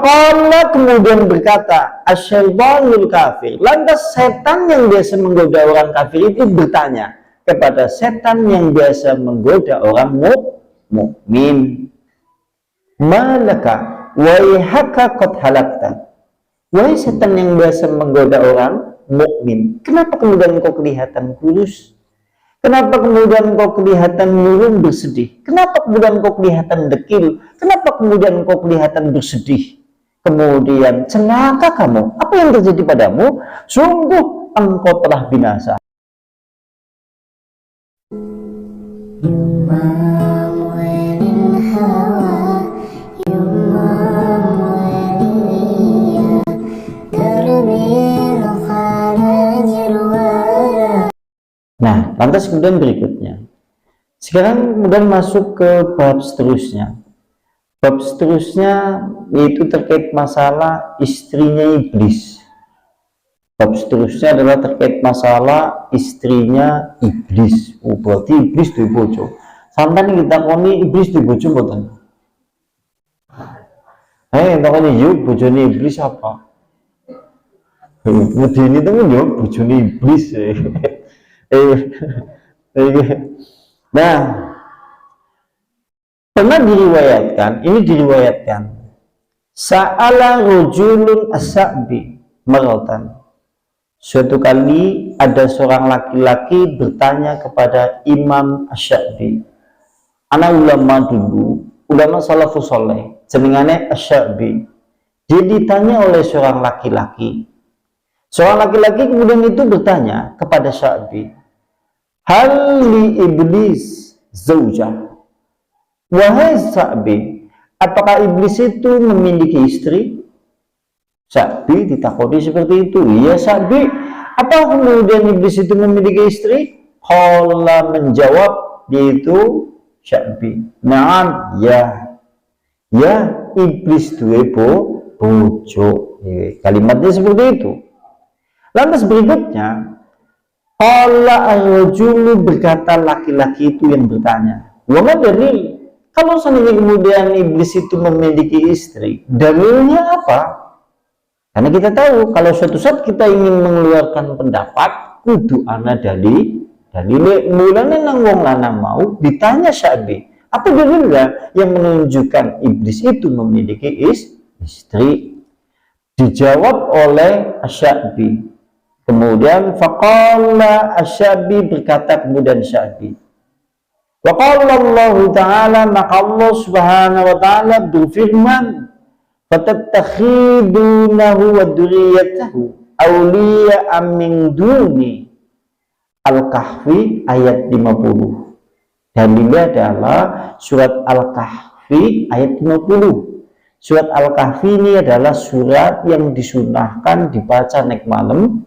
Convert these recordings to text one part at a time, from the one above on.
Faqala, kemudian berkata asyaitonul kafir, lantas setan yang biasa menggoda orang kafir itu bertanya kepada setan yang biasa menggoda orang mukmin, malaka waihaka qad halakta. Wahai setan yang biasa menggoda orang mukmin, kenapa kemudian kau kelihatan kurus? Kenapa kemudian kau kelihatan murung bersedih? Kenapa kemudian kau kelihatan dekil? Kenapa kemudian kau kelihatan bersedih? Kemudian celaka kamu. Apa yang terjadi padamu? Sungguh engkau telah binasa. Nah, lantas kemudian berikutnya. Sekarang kemudian masuk ke bab seterusnya. Bab seterusnya yaitu terkait masalah istrinya iblis. Bab seterusnya adalah terkait masalah istrinya iblis. Oh, berarti iblis di bojo. Sampai kita koni iblis di bojo boten. Kita koni yuk bojone iblis apa? Medeni temen yuk bojone iblis. Nah, pernah diriwayatkan, sa'ala rajulun as-Sa'bi maratan. Suatu kali ada seorang laki-laki bertanya kepada Imam Asy-Sya'bi. Anak ulama dulu, ulama salafus saleh, jenengane Asy-Sya'bi. Dia ditanya oleh seorang laki-laki. Seorang laki-laki kemudian itu bertanya kepada Sya'bi, hal li iblis zaujah. Wahai Sya'bi, apakah iblis itu memiliki istri? Sya'bi ditakoni seperti itu. Iya Sya'bi, apa kemudian iblis itu memiliki istri? Qala, menjawab yaitu Sya'bi, na'am, ya. Ya, iblis duwe bojo. Kalimatnya seperti itu. Lantas berikutnya, qala ar-rajulu, berkata laki-laki itu yang bertanya, wa ma dalil? Kalau seandainya kemudian iblis itu memiliki istri, dalilnya apa? Karena kita tahu kalau suatu saat kita ingin mengeluarkan pendapat, kudu ana dalile mulane nang wong lanang mau ditanya Sya'bi, apa dalilnya yang menunjukkan iblis itu memiliki istri? Dijawab oleh Asy-Sya'bi. Kemudian faqala Asy-Sya'bi, berkata kemudian Sya'bi, wa qala Allah Ta'ala, maka Allah Subhanahu wa Ta'ala berfirman, fatattakhidunahu wa dzurriyyatahu awliya'a min duni. Al-Kahfi ayat 50. Dan ini adalah surat Al-Kahfi ayat 50. Surat Al-Kahfi ini adalah surat yang disunahkan dibaca nek malam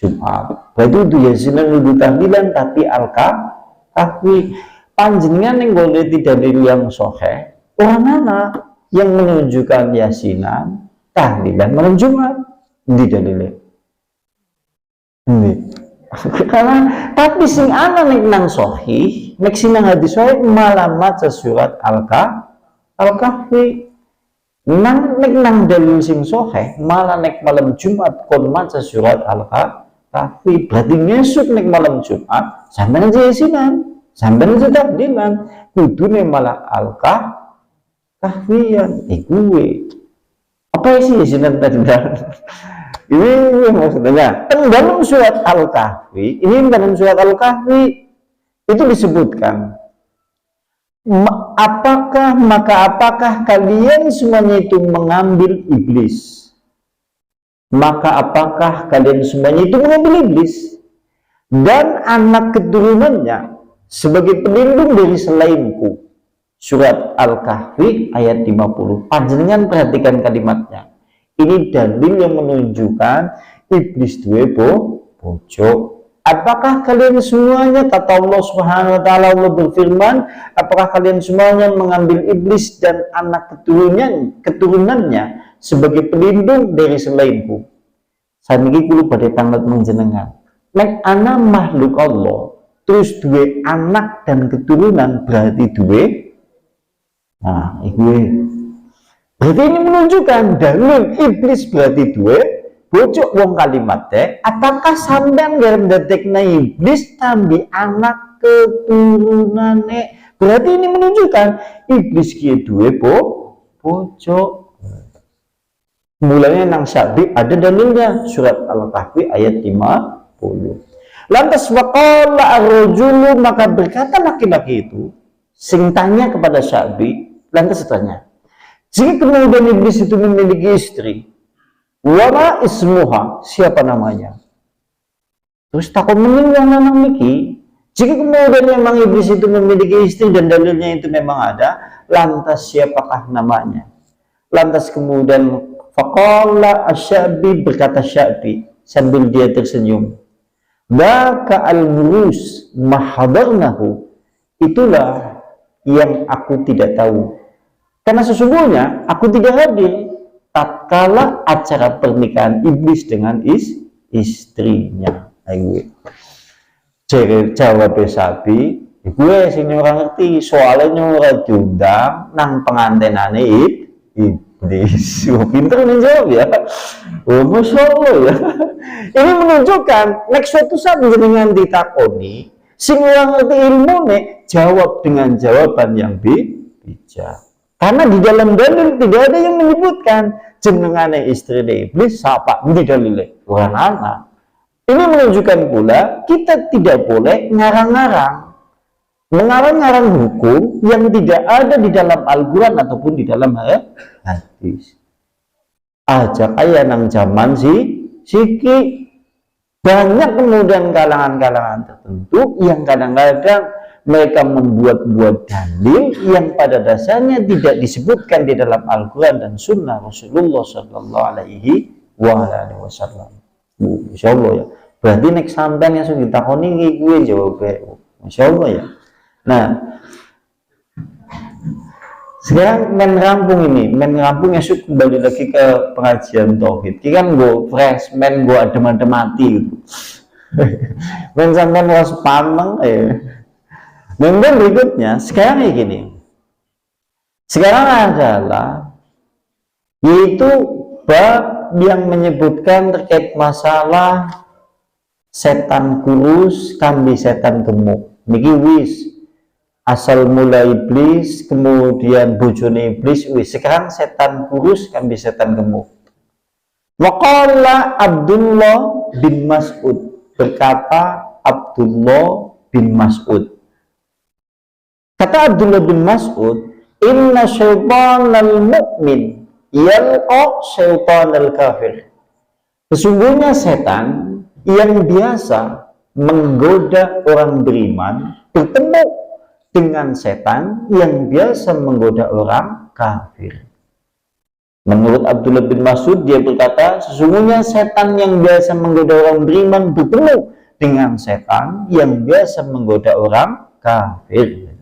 Jumat. Berarti itu yasinan nudu tahlilan, tapi Al-Kahfi panjenengan yang boleh tidak dari yang soheh orang anak yang menunjukkan yasinan tahlilan malam Jumat tidak dalile. Karena tapi sing ana nek nang sohih, nek sinang hadis sohih malah maca surat Al-Kahfi. Nek nang dalil sing soheh malah nek malam Jumat kon maca surat Al-Kahfi. Berarti ngesuk nek malam Jumat sampeyan aja yasinan, sampeyan aja tahlilan, kudune malah Al-Kahfian. Gue apa sih yasinan tahlilan? Ini maksudnya dalam surat Al-Kahfi, itu disebutkan, apakah kalian semuanya itu mengambil iblis? Maka apakah kalian semuanya itu mengambil iblis dan anak keturunannya sebagai pelindung dari selainku? Surat Al-Kahfi ayat 50. Panjenengan perhatikan kalimatnya. Ini dalil yang menunjukkan iblis duwe bojo. Apakah kalian semuanya, kata Allah Subhanahu wa Ta'ala, Allah berfirman, apakah kalian semuanya mengambil iblis dan anak keturunannya sebagai pelindung dari selainku? Saniki kulo badhe tanggap menjenengan. Nek ana makhluk Allah terus duwe anak dan keturunan berarti duwe. Nah, iku Berarti ini menunjukkan dalil iblis berarti dua bocok wong kalimatnya. Apakah sampean garap detekna iblis tambi anak keturunannya? Berarti ini menunjukkan iblis kia dua bocok. Mulanya nang Sya'bi ada dalilnya, surat Al-Kahfi ayat 50. Lantas waqala ar-rajulu, maka berkata laki-laki itu sing tanya kepada Sya'bi, lantas tanya, jika kemudian iblis itu memiliki istri, wama ismuha, siapa namanya? Terus takut menilai nama Miki. Jika kemudian memang iblis itu memiliki istri dan dalilnya itu memang ada, lantas siapakah namanya? Lantas kemudian faqala asy-Sya'bi, berkata Sya'bi sambil dia tersenyum, baka al-mulus mahadarnahu, itulah yang aku tidak tahu, karena sesungguhnya aku tidak hadir tatkala acara pernikahan iblis dengan istrinya. Ayo jawab Sya'bi, gue sing ora ngerti, soalnya ora diundang nang pengantenane iblis. Pinter nih jawab ya. Oh, Masya Allah ya. Ini menunjukkan next suatu saat dengan ditakoni sing ora ngerti ilmu nih jawab dengan jawaban yang bijak. Karena di dalam dalil tidak ada yang menyebutkan jenengane istri iblis siapa di dalilnya. Bukan anak. Ini menunjukkan pula kita tidak boleh ngarang-ngarang, mengarang-ngarang hukum yang tidak ada di dalam Al-Quran ataupun di dalam hadis. Aja kayak nang zaman siki banyak kemudian kalangan-kalangan tertentu yang kadang-kadang mereka membuat-buat dalil yang pada dasarnya tidak disebutkan di dalam Al-Quran dan Sunnah Rasulullah Sallallahu Alaihi Wasallam. Insya Allah ya. Berarti next sampean yang sudah ditakoni gue jawabnya. Insya Allah ya. Nah, sekarang men rampung esok kembali lagi ke pengajian tauhid. Kita kan gue fresh, men gue adem-adem mati gitu. Men sampean was pameng Dan berikutnya sekarang kayak gini. Sekarang adalah yaitu bab yang menyebutkan terkait masalah setan kurus kambi setan gemuk. Niki wis asal mula iblis, kemudian bojone iblis wis. Sekarang setan kurus kambi setan gemuk. Waqala Abdullah bin Mas'ud, berkata Abdullah bin Mas'ud. Kata Abdullah bin Mas'ud, inna syaitanal mu'min yalqa syaitanal kafir. Sesungguhnya setan yang biasa menggoda orang beriman bertemu dengan setan yang biasa menggoda orang kafir. Menurut Abdullah bin Mas'ud, dia berkata, sesungguhnya setan yang biasa menggoda orang beriman bertemu dengan setan yang biasa menggoda orang kafir.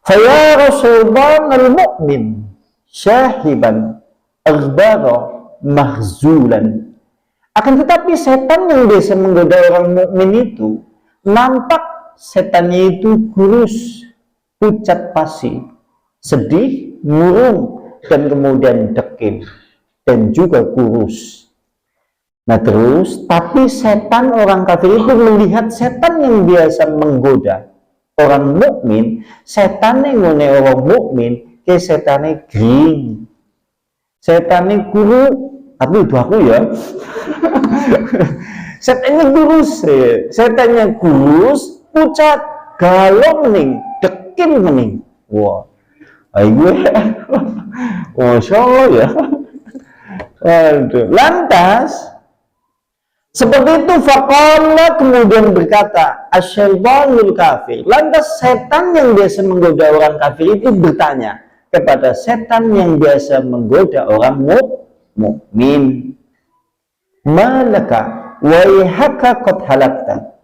Faya Rasulullah al-mu'min syahiban aghbara mahzulan. Akan tetapi setan yang biasa menggoda orang mukmin itu nampak setannya itu kurus, pucat pasi, sedih, murung, dan kemudian dekil, dan juga kurus. Nah terus, tapi setan orang kafir itu melihat setan yang biasa menggoda orang mukmin, setan yang ngone orang mukmin, ke setannya gering, setannya kurus. Tapi itu aku ya. Setannya kurus, pucat, galau mening, dekil mening. Wah, ayo gue, Masya Allah ya. Aduh. Lantas, seperti itu faqala kemudian berkata asyaitanul kafir. Lantas setan yang biasa menggoda orang kafir itu bertanya kepada setan yang biasa menggoda orang mukmin, malaka waihaka qad halakta.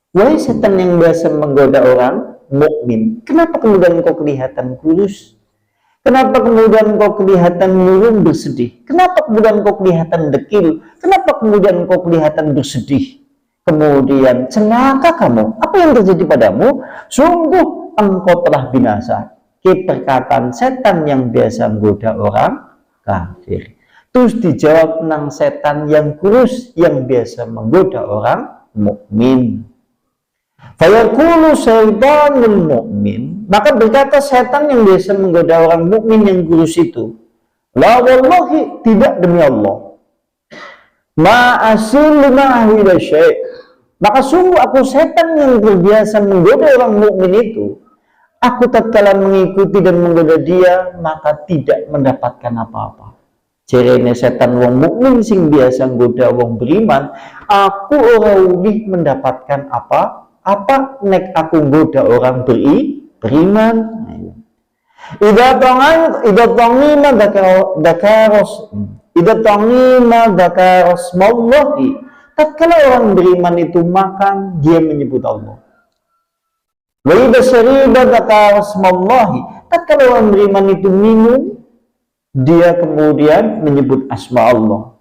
Wahai setan yang biasa menggoda orang mukmin, kenapa kemudian kau kelihatan kurus? Kenapa kemudian kau kelihatan murung bersedih? Kenapa kemudian kau kelihatan dekil? Kenapa kemudian kau kelihatan bersedih? Kemudian celaka kamu. Apa yang terjadi padamu? Sungguh engkau telah binasa. Perkataan setan yang biasa menggoda orang kafir. Terus dijawab nang setan yang kurus yang biasa menggoda orang mukmin. Fayaqulu syaitanul mu'min, maka berkata setan yang biasa menggoda orang mukmin yang kurus itu, la wallahi, tidak demi Allah, ma asil ma'ahu ila syai', maka sungguh aku setan yang terbiasa menggoda orang mukmin itu, aku tatkala mengikuti dan menggoda dia maka tidak mendapatkan apa-apa. Jarene setan wong mukmin sing biasa nggoda wong beriman, aku ora ulih mendapatkan apa nek aku nggoda orang beriman. Idza tangima dzakaros mallahi, tatkala orang beriman itu makan dia menyebut Allah. Wa idza syariba dzakaros mallahi, tatkala orang beriman itu minum dia kemudian menyebut asma Allah.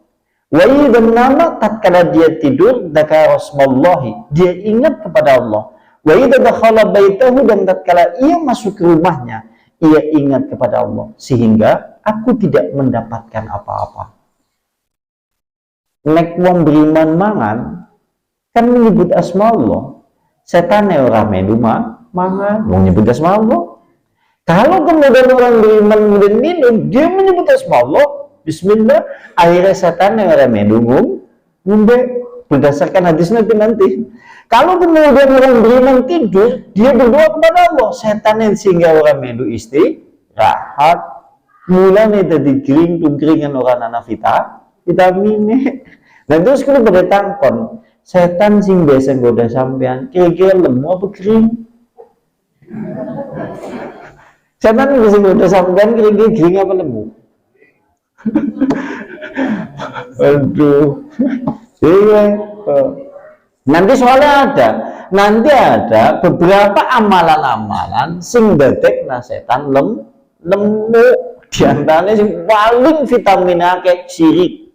Wa idza nama, tatkala dia tidur dzakaros mallahi, dia ingat kepada Allah. Wa idza dakhala baitahu, dan tatkala ia masuk ke rumahnya ia ingat kepada Allah, sehingga aku tidak mendapatkan apa-apa. Nek wong beriman mangan kan menyebut asma Allah, setane ora melu mangan wong nyebut asma Allah. Kalau kemudian orang beriman kemudian minum, dia menyebut asma Allah, bismillah, akhirnya setane ora melu ngombe, berdasarkan hadis nanti. Kalau kemudian orang beriman tidur, dia berdoa kepada Allah, setan sehingga orang melu istirahat, mulanya tadi keringan orang anak vitamin. Nah terus kalau pada tangkon, setan sing biasa goda sampean, kira-kira lemu apa kering? Setan biasa goda sampean, kira-kira kering apa lemu? Aduh, iya. Nanti soalnya ada beberapa amalan-amalan sing dadekna setan lemu, diantaranya sing paling vitamin akeh syirik.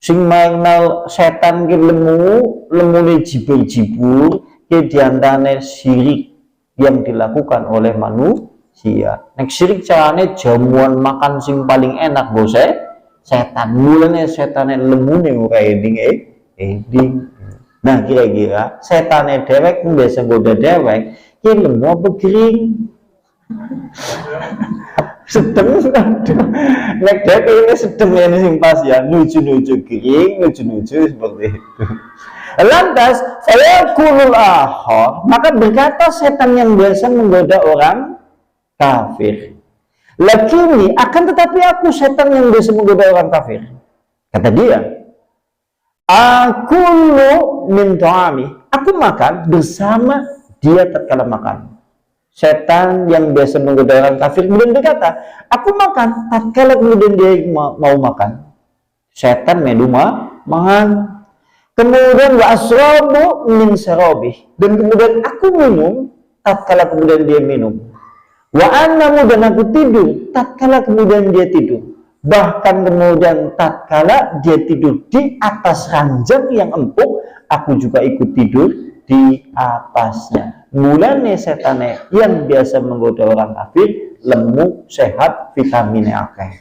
Sing mengenal setan ki lemune jibur-jibur ki diantaranya syirik yang dilakukan oleh manusia. Nek syirik carane jamuan makan sing paling enak bose setan, mulane setane lemune ora ending. Nah kira-kira setane dewek biasa goda dewek ki lemu apa kering? Sedeng. Nek dewek ini sedeng ini sing pas ya, nuju-nuju kering, nuju-nuju seperti itu. Lantas fayaqulul akhar, maka berkata setan yang biasa menggoda orang kafir, lakini akan tetapi aku setan yang biasa menggoda orang kafir, kata dia, aku min ta'ami, aku makan bersama dia tatkala makan. Setan yang biasa menggoda orang kafir kemudian berkata, aku makan tatkala kemudian dia mau makan. Setan melu mangan. Kemudian wa asrabu min sarabih, dan kemudian aku minum tatkala kemudian dia minum. Wa anamu, dan aku tidur tatkala kemudian dia tidur. Bahkan kemudian tatkala dia tidur di atas ranjang yang empuk, aku juga ikut tidur di atasnya. Mulane setane yang biasa menggoda orang kafir lemu, sehat, vitaminnya akeh.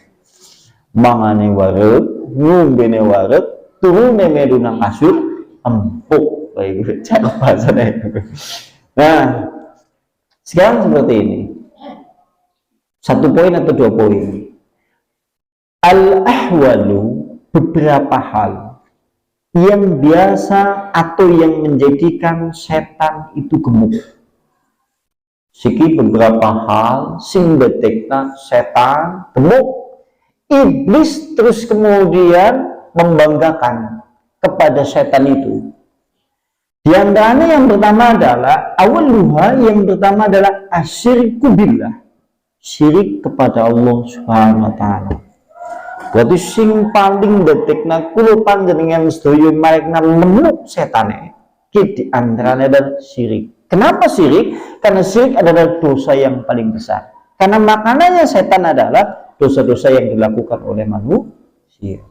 Mangane wareg, ngombene wareg, turune melu nang kasur empuk. Kayak cara bahasanya. Nah, sekarang seperti ini. 1 poin atau 2 poin. Al-ahwalu, beberapa hal yang biasa atau yang menjadikan setan itu gemuk. Siki beberapa hal sing detekna setan gemuk. Iblis terus kemudian membanggakan kepada setan itu. Di antaranya yang pertama adalah yang pertama adalah asyirku billah, syirik kepada Allah Subhanahu wa taala. Berarti sing paling detekna kulo panjenengan sedaya marekna lemuk setane ki di antaranya adalah syirik. Kenapa syirik? Karena syirik adalah dosa yang paling besar. Karena makanannya setan adalah dosa-dosa yang dilakukan oleh manusia.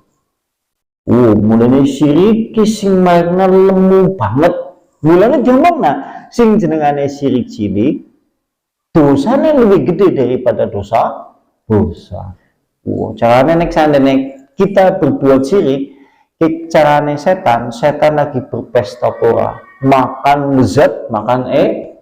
Mulanya syirik ki sing marekna lemu banget. Mulanya jomongna sing jenengane syirik cilik, dosanya lebih gede daripada dosa. Caranya nek sandene kita berbuat syirik, carane setan lagi berpesta pora, makan lezat, makan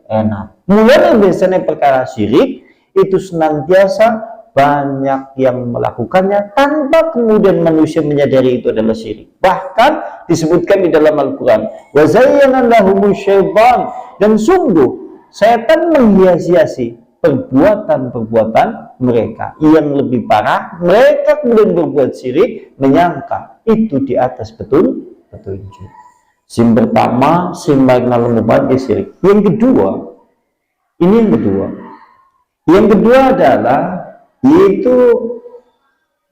enak. Mulai biasanya perkara syirik itu senantiasa banyak yang melakukannya tanpa kemudian manusia menyadari itu adalah syirik. Bahkan disebutkan di dalam Al-Quran, wa zayyana lahumus syaitan, dan sungguh setan menghias-hiasi perbuatan-perbuatan mereka. Yang lebih parah, mereka kemudian berbuat syirik, menyangka itu di atas petunjuk. Sim pertama, sim makna lembuban syirik. Yang kedua adalah yaitu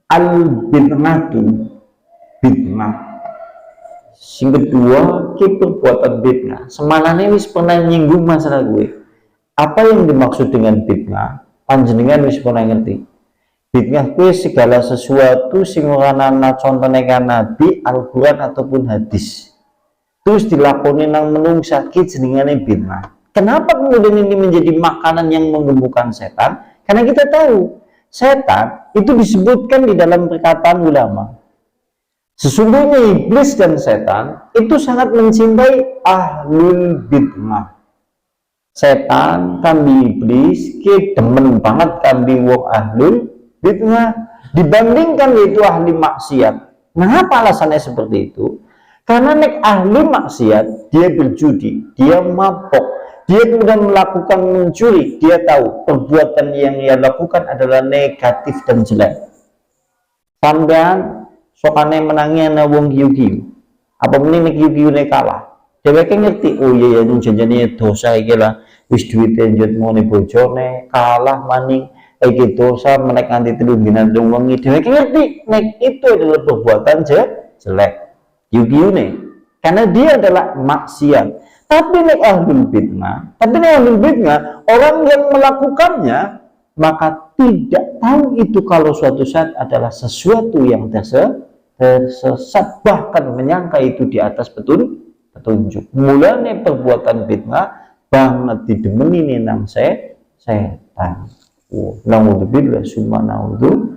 al-bid'atu, bid'ah. Sing kedua ki perbuatan bid'ah. Semanane wis pernah nyinggung masalah gue. Apa yang dimaksud dengan bid'ah? Panjenengan wis pernah ngerti. Bid'ah kuwi segala sesuatu sing ora ana contone kan Nabi, Al-Qur'an ataupun hadis. Terus dilakoni nang menungsa ki jenengane bid'ah. Kenapa kemudian ini menjadi makanan yang menggemukkan setan? Karena kita tahu setan itu disebutkan di dalam perkataan ulama. Sesungguhnya iblis dan setan itu sangat mencintai ahlul bid'ah. Setan kambi iblis ki demen banget kambi wong ahlul bid'ah dibandingkan yaitu ahli maksiat. Mengapa alasannya seperti itu? Karena nek ahli maksiat dia berjudi, dia mabok, dia kemudian melakukan mencuri, dia tahu perbuatan yang ia lakukan adalah negatif dan jelek. Sampean sokane menangnya na wong giyu-giyu, apa mending nek giyu-giyu nek kalah, dheweke ngerti, oh iya ya janjane dosa iki lah, wis duwite njot ngene bojone kalah maning iki dosa menek nganti 3 dina wengi, dheweke ngerti nek itu adalah perbuatan jelek giyu-giyu nih, karena dia adalah maksiat. Tapi nek ahlul bid'ah, orang yang melakukannya maka tidak tahu itu kalau suatu saat adalah sesuatu yang tersesat, bahkan menyangka itu di atas petunjuk. Mulane perbuatan bid'ah banget didemeni nang setan. Naudzubillah summa naudzubillah.